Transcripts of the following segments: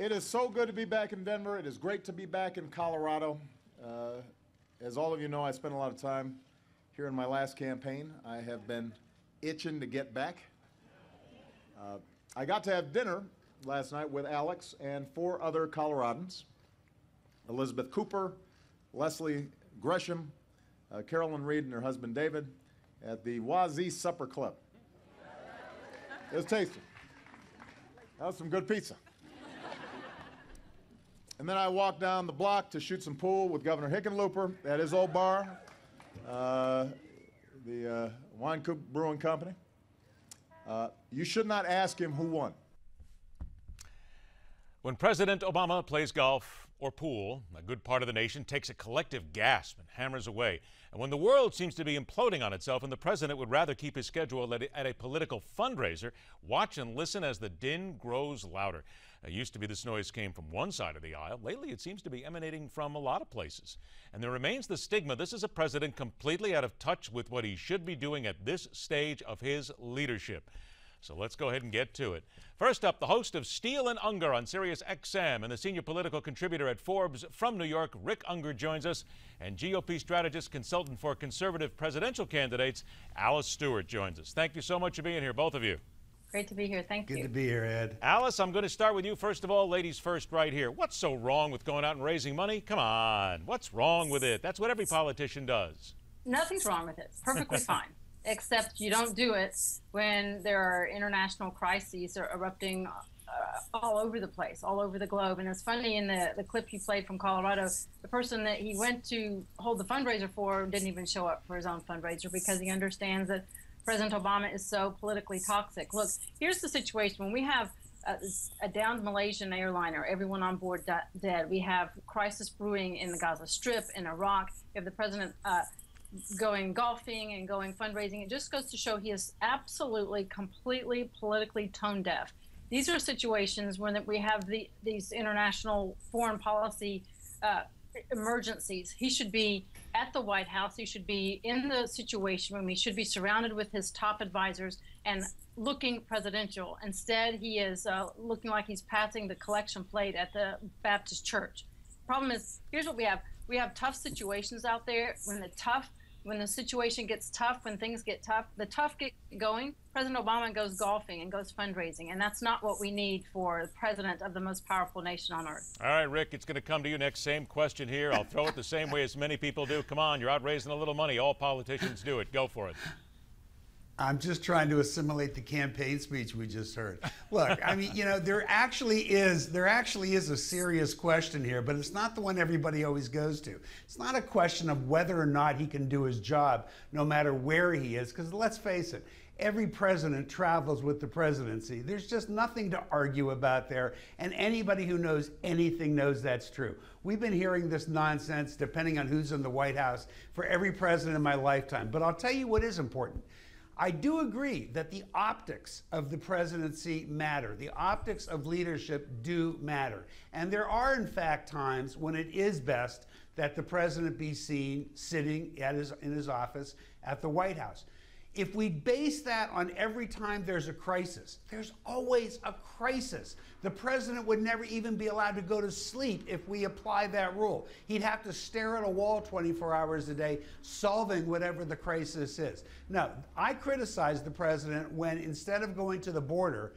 It is so good to be back in Denver. It is great to be back in Colorado. As all of you know, I spent a lot of time here in my last campaign. I have been itching to get back. I got to have dinner last night with Alex and 4 other Coloradans: Elizabeth Cooper, Leslie Gresham, Carolyn Reed and her husband David, at the Wazee Supper Club. It was tasty. That was some good pizza. And then I walked down the block to shoot some pool with Governor Hickenlooper at his old bar, the Wine Coop Brewing Company. You should not ask him who won. When President Obama plays golf or pool, a good part of the nation takes a collective gasp and hammers away. And when the world seems to be imploding on itself and the president would rather keep his schedule at a political fundraiser, watch and listen as the din grows louder. It used to be this noise came from one side of the aisle. Lately, it seems to be emanating from a lot of places. And there remains the stigma this is a president completely out of touch with what he should be doing at this stage of his leadership. So let's go ahead and get to it. First up, the host of Steel and Ungar on Sirius XM and the senior political contributor at Forbes from New York, Rick Ungar, joins us. And GOP strategist, consultant for conservative presidential candidates, Alice Stewart, joins us. Thank you so much for being here, both of you. Great to be here. Thank you. Good to be here, Ed. Alice, I'm going to start with you. First of all, ladies first right here. What's so wrong with going out and raising money? Come on. What's wrong with it? That's what every politician does. Nothing's wrong with it. Perfectly fine. Except you don't do it when there are international crises erupting all over the place, all over the globe. And it's funny, in the clip you played from Colorado, the person that he went to hold the fundraiser for didn't even show up for his own fundraiser because he understands that President Obama is so politically toxic. Look, here's the situation. When we have a downed Malaysian airliner, everyone on board dead, we have crisis brewing in the Gaza Strip, in Iraq, we have the president going golfing and going fundraising. It just goes to show he is absolutely, completely politically tone deaf. These are situations when we have these international foreign policy emergencies. He should be at the White House. He should be in the situation room. He should be surrounded with his top advisors and looking presidential. Instead, he is looking like he's passing the collection plate at the Baptist church. Problem is, here's what we have. We have tough situations out there. When the situation gets tough, when things get tough, the tough get going. President Obama goes golfing and goes fundraising, and that's not what we need for the president of the most powerful nation on earth. All right, Rick, it's going to come to you next. Same question here. I'll throw it the same way as many people do. Come on, you're out raising a little money. All politicians do it. Go for it. I'm just trying to assimilate the campaign speech we just heard. Look, I mean, you know, there actually is a serious question here, but it's not the one everybody always goes to. It's not a question of whether or not he can do his job, no matter where he is, because let's face it, every president travels with the presidency. There's just nothing to argue about there, and anybody who knows anything knows that's true. We've been hearing this nonsense, depending on who's in the White House, for every president in my lifetime. But I'll tell you what is important. I do agree that the optics of the presidency matter. The optics of leadership do matter. And there are, in fact, times when it is best that the president be seen sitting in his office at the White House. If we base that on every time there's a crisis, there's always a crisis. The president would never even be allowed to go to sleep if we apply that rule. He'd have to stare at a wall 24 hours a day, solving whatever the crisis is. Now, I criticized the president when, instead of going to the border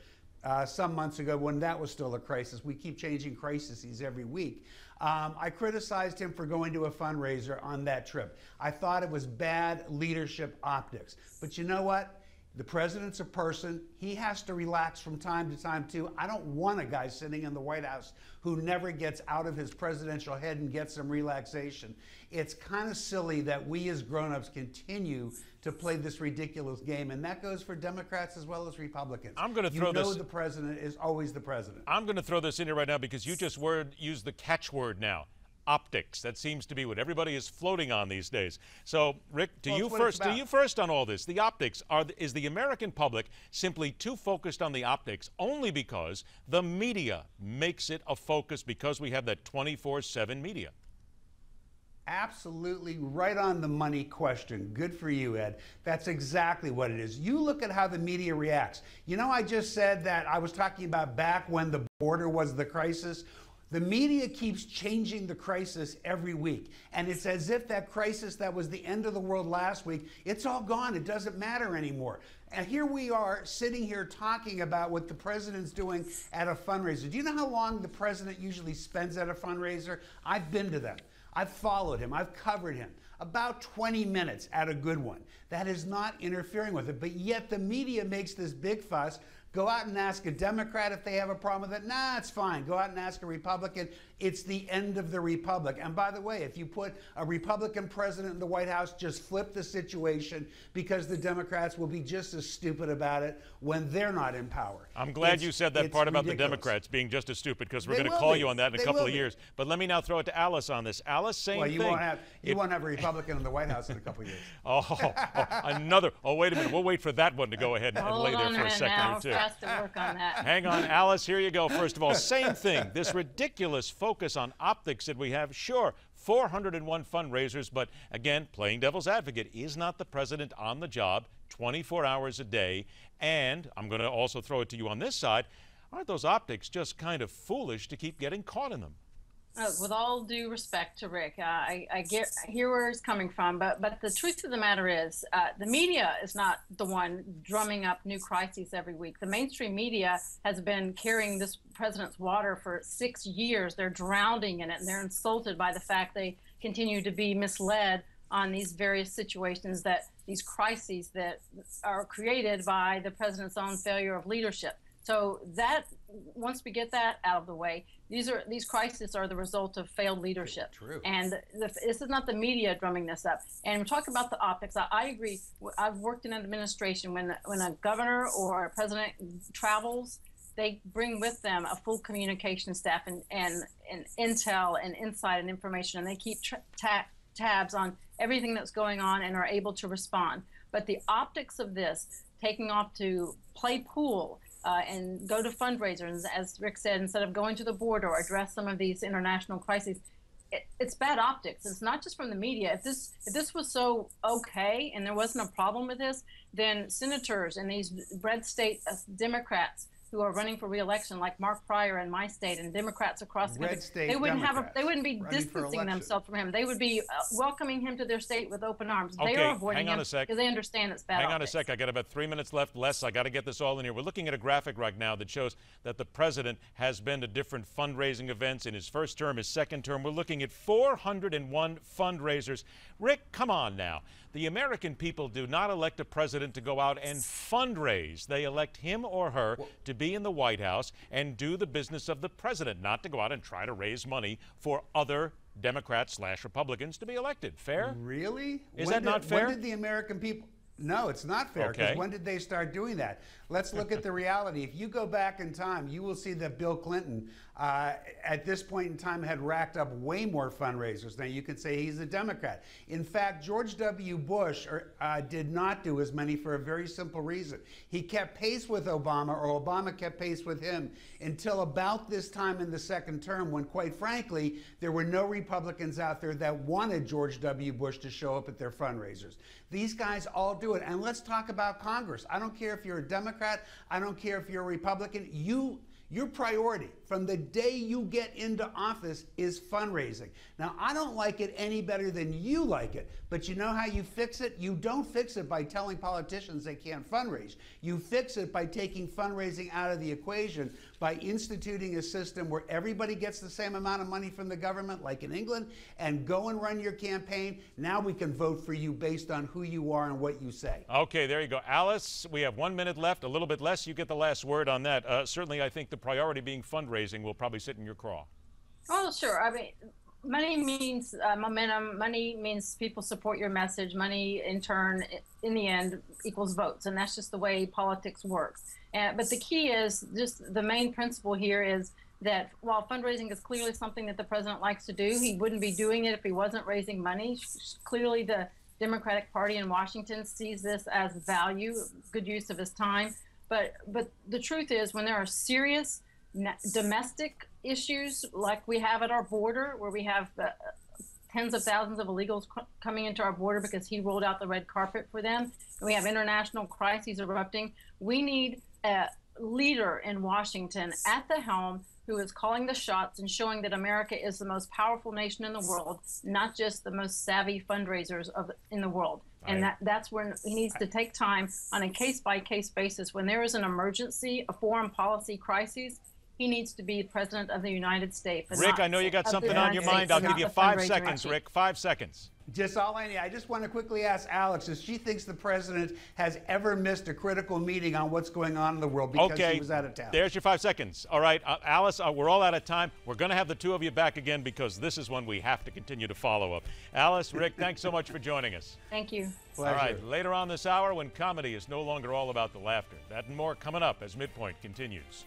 some months ago, when that was still a crisis — we keep changing crises every week — I criticized him for going to a fundraiser on that trip. I thought it was bad leadership optics. But you know what? The president's a person. He has to relax from time to time, too. I don't want a guy sitting in the White House who never gets out of his presidential head and gets some relaxation. It's kind of silly that we as grown-ups continue to play this ridiculous game, and that goes for Democrats as well as Republicans. I'm going to throw this. You know the president is always the president. I'm going to throw this in here right now because you just used the catchword now. Optics. That seems to be what everybody is floating on these days. So, Rick, to you first on all this. The optics. Is the American public simply too focused on the optics only because the media makes it a focus, because we have that 24/7 media? Absolutely right on the money question. Good for you, Ed. That's exactly what it is. You look at how the media reacts. You know, I just said that I was talking about back when the border was the crisis. The media keeps changing the crisis every week. And it's as if that crisis that was the end of the world last week, it's all gone. It doesn't matter anymore. And here we are sitting here talking about what the president's doing at a fundraiser. Do you know how long the president usually spends at a fundraiser? I've been to them. I've followed him. I've covered him. About 20 minutes at a good one. That is not interfering with it. But yet the media makes this big fuss. Go out and ask a Democrat if they have a problem with it. Nah, it's fine. Go out and ask a Republican. It's the end of the republic. And by the way, if you put a Republican president in the White House, just flip the situation, because the Democrats will be just as stupid about it when they're not in power. I'm glad you said that part about ridiculous. the Democrats being just as stupid, because we're They going to will call be. you on that in a They couple will of be. years. But let me now throw it to Alice on this. Alice, same Well, thing. you won't have a Republican in the White House in a couple of years. Wait a minute. We'll wait for that one to go ahead and lay there for a second now. or two. Fast to work on that. Hang on, Alice, here you go. First of all, same thing. This ridiculous focus on optics that we have. Sure, 401 fundraisers, but again, playing devil's advocate, is not the president on the job 24 hours a day? And I'm going to also throw it to you on this side. Aren't those optics just kind of foolish to keep getting caught in them? With all due respect to Rick, I hear where he's coming from, but the truth of the matter is the media is not the one drumming up new crises every week. The mainstream media has been carrying this president's water for 6 years. They're drowning in it, and they're insulted by the fact they continue to be misled on these various situations, that these crises that are created by the president's own failure of leadership. So that, once we get that out of the way, these crises are the result of failed leadership. True. And this is not the media drumming this up. And we talk about the optics. I agree. I've worked in an administration when a governor or a president travels, they bring with them a full communication staff and intel and insight and information, and they keep tabs on everything that's going on and are able to respond. But the optics of this, taking off to play pool, and go to fundraisers, as Rick said, instead of going to the border or address some of these international crises, it's bad optics. It's not just from the media. If this was so okay and there wasn't a problem with this, then senators and these red state Democrats who are running for re-election, like Mark Pryor in my state and Democrats across the country, they wouldn't be distancing themselves from him. They would be welcoming him to their state with open arms. Okay, they are avoiding hang on him a sec. because they understand it's bad Hang on a optics. sec. I got about 3 minutes left. Les, I got to get this all in here. We're looking at a graphic right now that shows that the president has been to different fundraising events in his first term, his second term. We're looking at 401 fundraisers. Rick, come on now. The American people do not elect a president to go out and fundraise. They elect him or her to be in the White House and do the business of the president, not to go out and try to raise money for other Democrats/Republicans to be elected. Fair? Really? Is that not fair? When did the American people... No, it's not fair, because Okay. when did they start doing that? Let's look at the reality. If you go back in time, you will see that Bill Clinton, at this point in time, had racked up way more fundraisers. Now, you could say he's a Democrat. In fact, George W. Bush did not do as many for a very simple reason. He kept pace with Obama, or Obama kept pace with him, until about this time in the second term, when, quite frankly, there were no Republicans out there that wanted George W. Bush to show up at their fundraisers. These guys all do it. And let's talk about Congress. I don't care if you're a Democrat. I don't care if you're a Republican. Your priority from the day you get into office is fundraising. Now, I don't like it any better than you like it, but you know how you fix it? You don't fix it by telling politicians they can't fundraise. You fix it by taking fundraising out of the equation, by instituting a system where everybody gets the same amount of money from the government, like in England, and go and run your campaign. Now we can vote for you based on who you are and what you say. Okay, there you go. Alice, we have 1 minute left, a little bit less. You get the last word on that. Certainly, I think the priority being fundraising will probably sit in your craw. Oh, sure. I mean, money means momentum. Money means people support your message. Money, in turn, in the end, equals votes. And that's just the way politics works. But the key is just the main principle here is that while fundraising is clearly something that the president likes to do, he wouldn't be doing it if he wasn't raising money. Clearly, the Democratic Party in Washington sees this as value, good use of his time. But the truth is, when there are serious domestic issues like we have at our border, where we have tens of thousands of illegals coming into our border because he rolled out the red carpet for them. And we have international crises erupting. We need a leader in Washington at the helm who is calling the shots and showing that America is the most powerful nation in the world, not just the most savvy fundraisers in the world. And that's when he needs to take time on a case-by-case basis. When there is an emergency, a foreign policy crisis, he needs to be president of the United States. Rick, I know you got something on your mind. I'll give you 5 seconds, Rick. 5 seconds. Just all I need. I just want to quickly ask Alex if she thinks the president has ever missed a critical meeting on what's going on in the world because he was out of town. There's your 5 seconds. All right, Alice, we're all out of time. We're going to have the two of you back again because this is one we have to continue to follow up. Alice, Rick, thanks so much for joining us. Thank you. Pleasure. All right, later on this hour when comedy is no longer all about the laughter. That and more coming up as MidPoint continues.